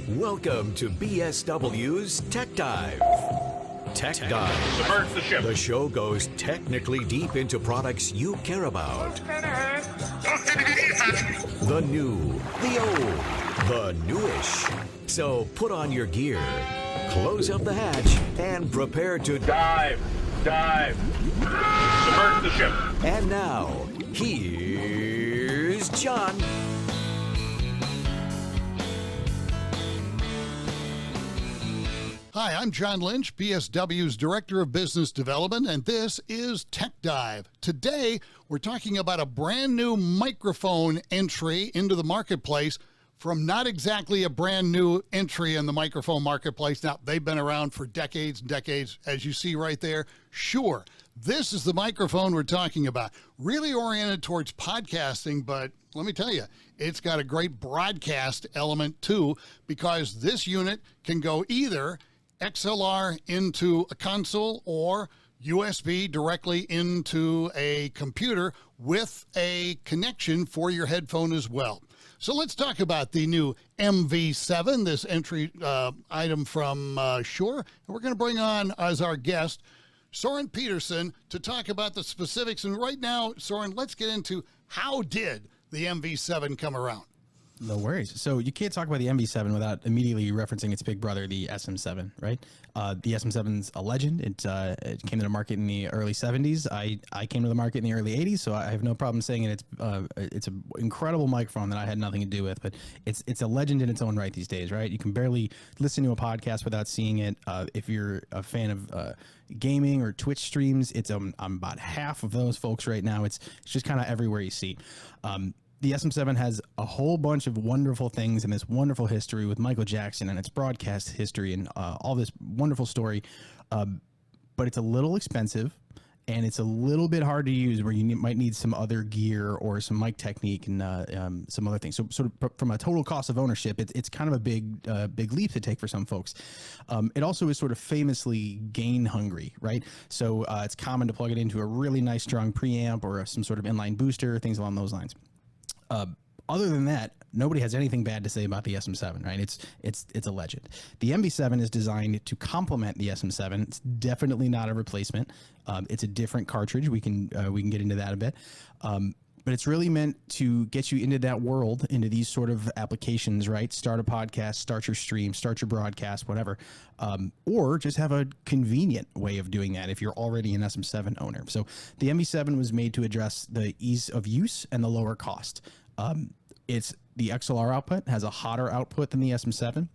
Welcome to BSW's Tech Dive. Tech Dive. Submerge the ship. The show goes technically deep into products you care about. The new, the old, the newish. So put on your gear, close up the hatch, and prepare to Dive. Submerge the ship. And now, here's John. Hi, I'm John Lynch, BSW's Director of Business Development, and this is Tech Dive. Today, we're talking about a brand new microphone entry into the marketplace from not exactly a brand new entry in the microphone marketplace. Now, they've been around for decades and decades, as you see right there. Shure. This is the microphone we're talking about. Really oriented towards podcasting, but let me tell you, it's got a great broadcast element too, because this unit can go either XLR into a console or USB directly into a computer with a connection for your headphone as well. So let's talk about the new MV7, this entry item from Shure. And we're going to bring on as our guest Soren Peterson to talk about the specifics. And right now, Soren, let's get into how did the MV7 come around? No worries. So you can't talk about the MV7 without immediately referencing its big brother, the SM7, right? The SM7's a legend. It came to the market in the early 70s. I came to the market in the early 80s, so I have no problem saying it. It's an incredible microphone that I had nothing to do with, but it's a legend in its own right these days, right? You can barely listen to a podcast without seeing it. If you're a fan of gaming or Twitch streams, I'm about half of those folks right now. It's just kind of everywhere you see. The SM7 has a whole bunch of wonderful things and this wonderful history with Michael Jackson and its broadcast history and all this wonderful story. But it's a little expensive and it's a little bit hard to use where you might need some other gear or some mic technique and some other things. So sort of from a total cost of ownership, it's kind of a big leap to take for some folks. It also is sort of famously gain hungry, right? So it's common to plug it into a really nice strong preamp or some sort of inline booster, things along those lines. Other than that, nobody has anything bad to say about the SM7, right? It's a legend. The MV7 is designed to complement the SM7. It's definitely not a replacement. It's a different cartridge. We can get into that a bit. But it's really meant to get you into that world, into these sort of applications, right? Start a podcast, start your stream, start your broadcast, whatever. Or just have a convenient way of doing that if you're already an SM7 owner. So the MV7 was made to address the ease of use and the lower cost. It's the XLR output has a hotter output than the SM7.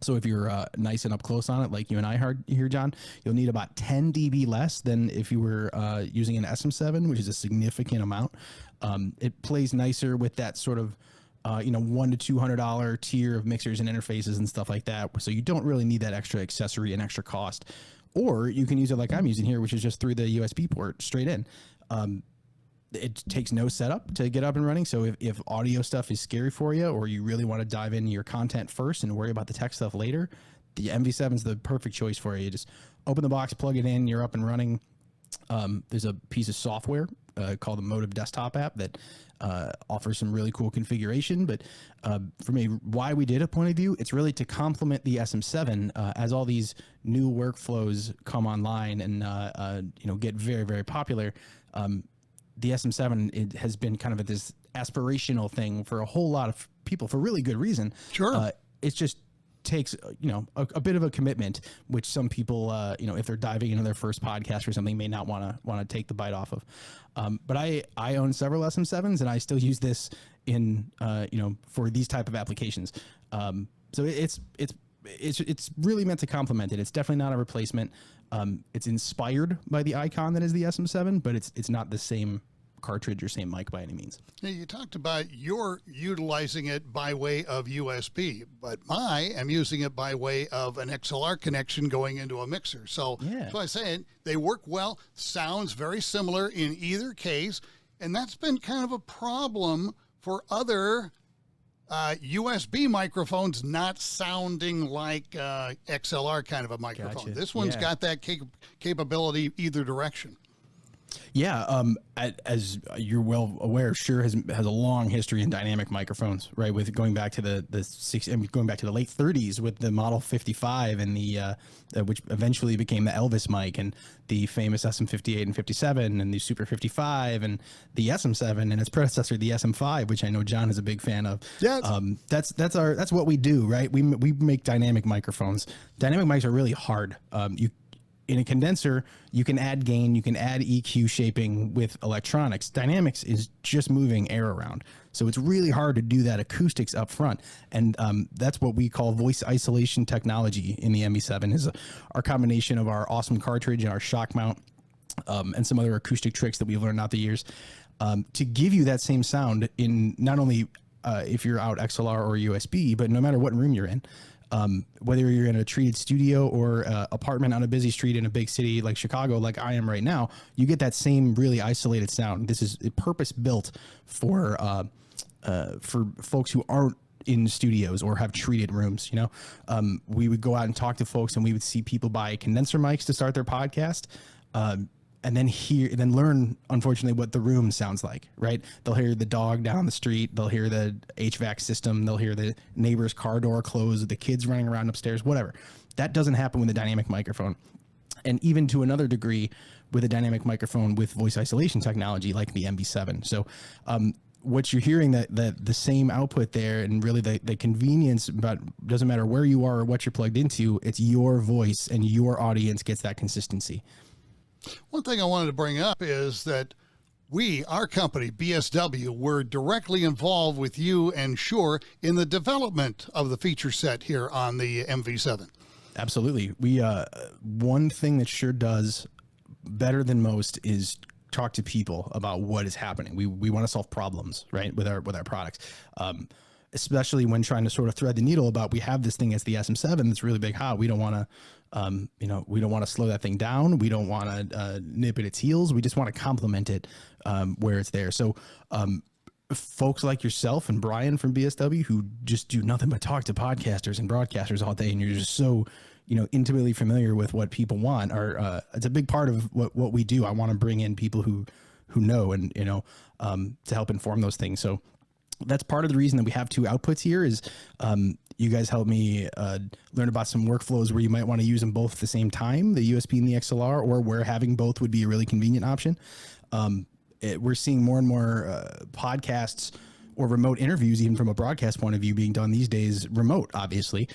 So if you're nice and up close on it, like you and I heard here, John, you'll need about 10 dB less than if you were using an SM7, which is a significant amount. It plays nicer with that sort of, $100 to $200 tier of mixers and interfaces and stuff like that. So you don't really need that extra accessory and extra cost. Or you can use it like I'm using here, which is just through the USB port straight in. It takes no setup to get up and running. So if audio stuff is scary for you, or you really want to dive into your content first and worry about the tech stuff later, the MV7 is the perfect choice for you. You just open the box, plug it in, you're up and running. There's a piece of software called the Motive Desktop app that offers some really cool configuration. But from a why we did a point of view, it's really to complement the SM7 as all these new workflows come online and get very, very popular. The SM7, it has been kind of this aspirational thing for a whole lot of people for really good reason. Sure. It just takes, a bit of a commitment, which some people, if they're diving into their first podcast or something, may not want to take the bite off of. But I own several SM7s and I still use this in, for these type of applications. So it's really meant to complement it. It's definitely not a replacement. It's inspired by the icon that is the SM7, but it's not the same cartridge or same mic by any means. Now, you talked about you're utilizing it by way of USB, but I am using it by way of an XLR connection going into a mixer. So that's why I say it. They work well, sounds very similar in either case, and that's been kind of a problem for other USB microphones not sounding like XLR kind of a microphone. Gotcha. This one's got that capability either direction. Yeah, as you're well aware, Shure has a long history in dynamic microphones, right? With going back to going back to the late 30s with the Model 55 and the which eventually became the Elvis mic, and the famous SM58 and 57, and the Super 55, and the SM7 and its predecessor, the SM5, which I know John is a big fan of. Yeah, that's what we do, right? We make dynamic microphones. Dynamic mics are really hard. In a condenser, you can add gain, you can add EQ shaping with electronics. Dynamics is just moving air around. So it's really hard to do that acoustics up front. And that's what we call voice isolation technology in the MV7, is our combination of our awesome cartridge and our shock mount, and some other acoustic tricks that we've learned out the years, to give you that same sound in not only if you're out XLR or USB, but no matter what room you're in. Whether you're in a treated studio or apartment on a busy street in a big city like Chicago, like I am right now, you get that same really isolated sound. This is purpose built for folks who aren't in studios or have treated rooms. You know, we would go out and talk to folks, and we would see people buy condenser mics to start their podcast. And then learn, unfortunately, what the room sounds like, right? They'll hear the dog down the street. They'll hear the HVAC system. They'll hear the neighbor's car door close, the kids running around upstairs, whatever. That doesn't happen with a dynamic microphone. And even to another degree with a dynamic microphone with voice isolation technology like the MV7. So what you're hearing, that the same output there, and really the convenience, but doesn't matter where you are or what you're plugged into, it's your voice and your audience gets that consistency. One thing I wanted to bring up is that our company, BSW, were directly involved with you and Shure in the development of the feature set here on the MV7. Absolutely. We one thing that Shure does better than most is talk to people about what is happening. We want to solve problems, right, with our products. Especially when trying to sort of thread the needle about, we have this thing as the SM7 that's really big hot. We don't want to, we don't want to slow that thing down. We don't want to nip at its heels. We just want to complement it where it's there. So folks like yourself and Brian from BSW, who just do nothing but talk to podcasters and broadcasters all day, and you're just so, intimately familiar with what people want, are it's a big part of what we do. I want to bring in people who know, and to help inform those things. So that's part of the reason that we have two outputs here is you guys helped me learn about some workflows where you might want to use them both at the same time, the USB and the XLR, or where having both would be a really convenient option. We're seeing more and more podcasts or remote interviews, even from a broadcast point of view, being done these days remote, obviously.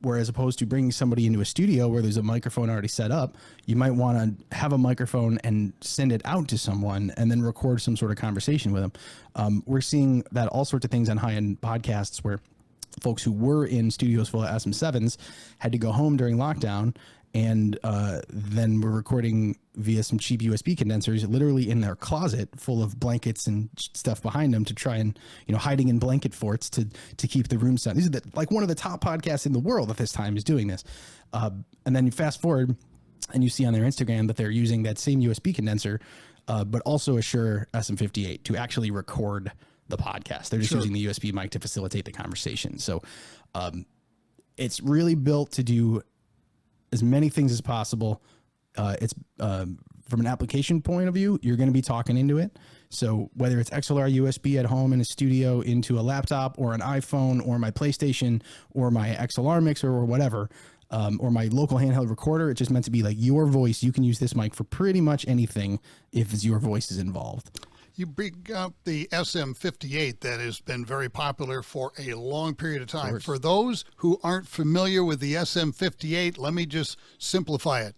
Whereas opposed to bringing somebody into a studio where there's a microphone already set up, you might want to have a microphone and send it out to someone and then record some sort of conversation with them. We're seeing that all sorts of things on high-end podcasts where folks who were in studios full of SM7s had to go home during lockdown, and then we're recording via some cheap USB condensers, literally in their closet full of blankets and stuff behind them, to try and, hiding in blanket forts to keep the room sound. These are like one of the top podcasts in the world at this time is doing this. And then you fast forward and you see on their Instagram that they're using that same USB condenser, but also a Shure SM58 to actually record the podcast. They're just using the USB mic to facilitate the conversation. So it's really built to do as many things as possible. It's from an application point of view, you're going to be talking into it. So whether it's XLR USB at home in a studio into a laptop or an iPhone or my PlayStation or my XLR mixer or whatever, or my local handheld recorder, it's just meant to be like your voice. You can use this mic for pretty much anything if your voice is involved. You bring up the SM58 that has been very popular for a long period of time. For those who aren't familiar with the SM58, let me just simplify it.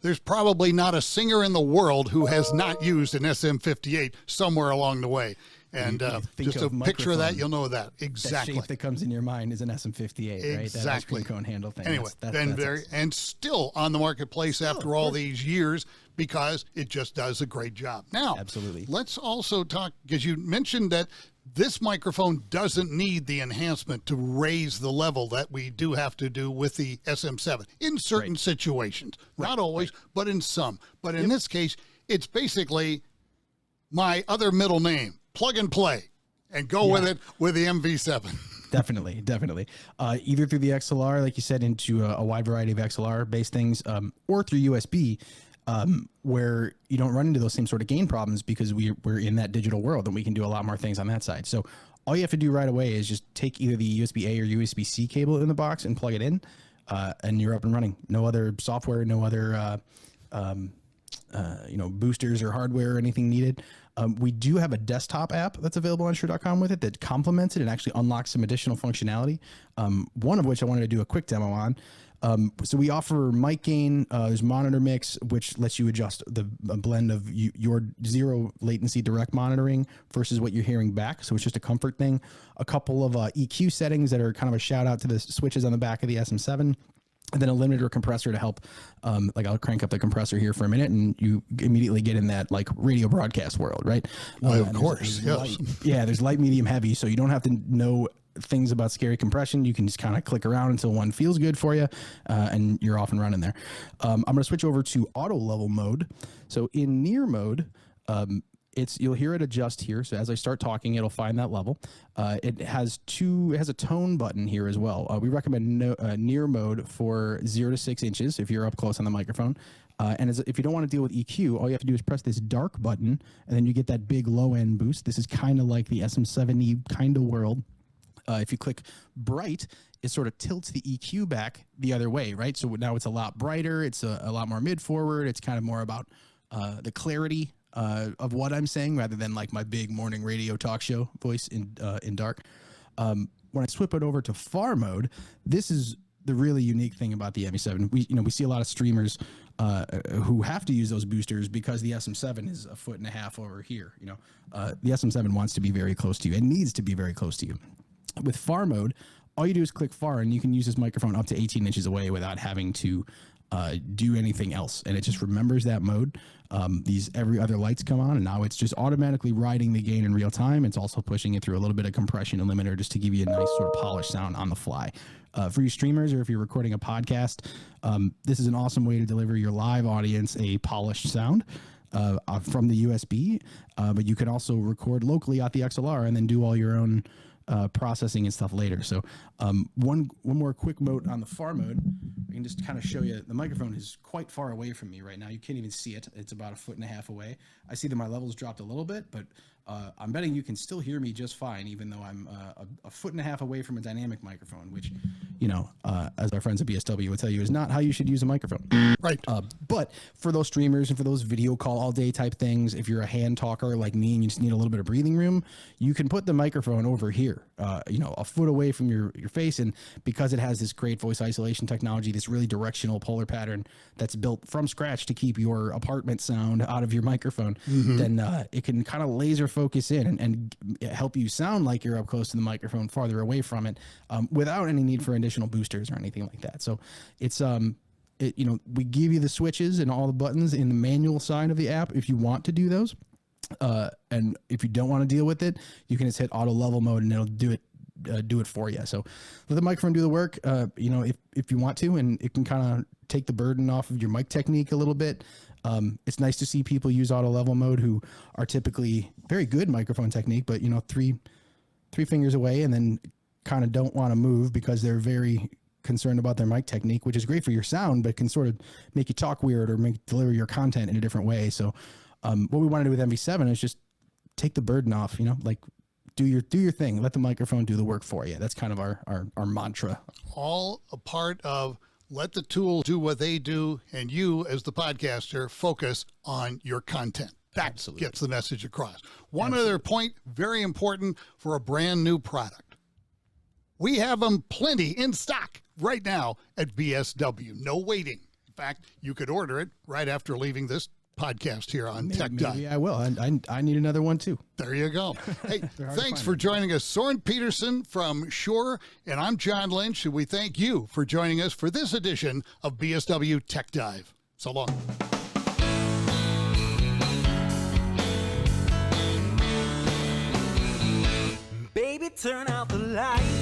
There's probably not a singer in the world who has not used an SM58 somewhere along the way. And just a picture of that, you'll know that. Exactly. That shape that comes in your mind is an SM58, right? Exactly. That cone handle thing. Anyway, and still on the marketplace after all these years, because it just does a great job. Now, absolutely. Let's also talk, because you mentioned that this microphone doesn't need the enhancement to raise the level that we do have to do with the SM7 in certain situations. Not always, but in some. But in this case, it's basically my other middle name. Plug and play and go with it with the MV7. Definitely. Either through the XLR, like you said, into a wide variety of XLR based things, or through USB. where you don't run into those same sort of gain problems because we're in that digital world and we can do a lot more things on that side. So all you have to do right away is just take either the USB-A or USB-C cable in the box and plug it in, and you're up and running. No other software, no other boosters or hardware or anything needed. We do have a desktop app that's available on Shure.com with it that complements it and actually unlocks some additional functionality. One of which I wanted to do a quick demo on. So we offer mic gain, there's monitor mix, which lets you adjust a blend of your zero latency direct monitoring versus what you're hearing back. So it's just a comfort thing. A couple of EQ settings that are kind of a shout out to the switches on the back of the SM7. And then a limiter compressor to help, like I'll crank up the compressor here for a minute and you immediately get in that like radio broadcast world, right? Of course, yes. There's light, medium, heavy. So you don't have to know things about scary compression. You can just kind of click around until one feels good for you, and you're off and running there. I'm going to switch over to auto level mode. So in near mode, you'll hear it adjust here. So as I start talking, it'll find that level. It has a tone button here as well. We recommend near mode for 0 to 6 inches if you're up close on the microphone. If you don't want to deal with EQ, all you have to do is press this dark button, and then you get that big low end boost. This is kind of like the SM7 kind of world. If you click bright, it sort of tilts the EQ back the other way, right? So now it's a lot brighter. It's a lot more mid forward. It's kind of more about the clarity of what I'm saying rather than like my big morning radio talk show voice in dark. When I swip it over to far mode, this is the really unique thing about the MV7. We see a lot of streamers who have to use those boosters because the SM7 is 1.5 feet over here. The SM7 wants to be very close to you and needs to be very close to you. With far mode, all you do is click far and you can use this microphone up to 18 inches away without having to do anything else. And it just remembers that mode. Every other lights come on and now it's just automatically riding the gain in real time. It's also pushing it through a little bit of compression and limiter just to give you a nice sort of polished sound on the fly. For you streamers or if you're recording a podcast, this is an awesome way to deliver your live audience a polished sound from the USB. But you can also record locally at the XLR and then do all your own processing and stuff later. So one more quick note on the far mode. I can just kind of show you the microphone is quite far away from me right now. You can't even see it. It's about 1.5 feet away. I see that my levels dropped a little bit, but I'm betting you can still hear me just fine, even though I'm 1.5 feet away from a dynamic microphone, which, as our friends at BSW would tell you, is not how you should use a microphone. Right. But for those streamers and for those video call all day type things, if you're a hand talker like me and you just need a little bit of breathing room, you can put the microphone over here, 1 foot away from your face. And because it has this great voice isolation technology, this really directional polar pattern that's built from scratch to keep your apartment sound out of your microphone, then it can kind of laser focus in and help you sound like you're up close to the microphone, farther away from it, without any need for additional boosters or anything like that. So it's we give you the switches and all the buttons in the manual side of the app if you want to do those. And if you don't want to deal with it, you can just hit auto level mode and it'll do it for you. So let the microphone do the work, if you want to, and it can kind of take the burden off of your mic technique a little bit. It's nice to see people use auto level mode who are typically very good microphone technique, but three fingers away and then kind of don't want to move because they're very concerned about their mic technique, which is great for your sound, but can sort of make you talk weird or deliver your content in a different way. So what we want to do with MV7 is just take the burden off, do your thing. Let the microphone do the work for you. That's kind of our mantra. All a part of let the tool do what they do, and you, as the podcaster, focus on your content. That Absolutely. Gets the message across. One other point, very important for a brand new product. We have them plenty in stock right now at BSW. No waiting. In fact, you could order it right after leaving this podcast here on Tech Dive. Maybe I will. I need another one too. There you go. Hey, thanks for joining us, Soren Peterson from Shure, and I'm John Lynch, and we thank you for joining us for this edition of BSW Tech Dive. So long. Baby, turn out the light.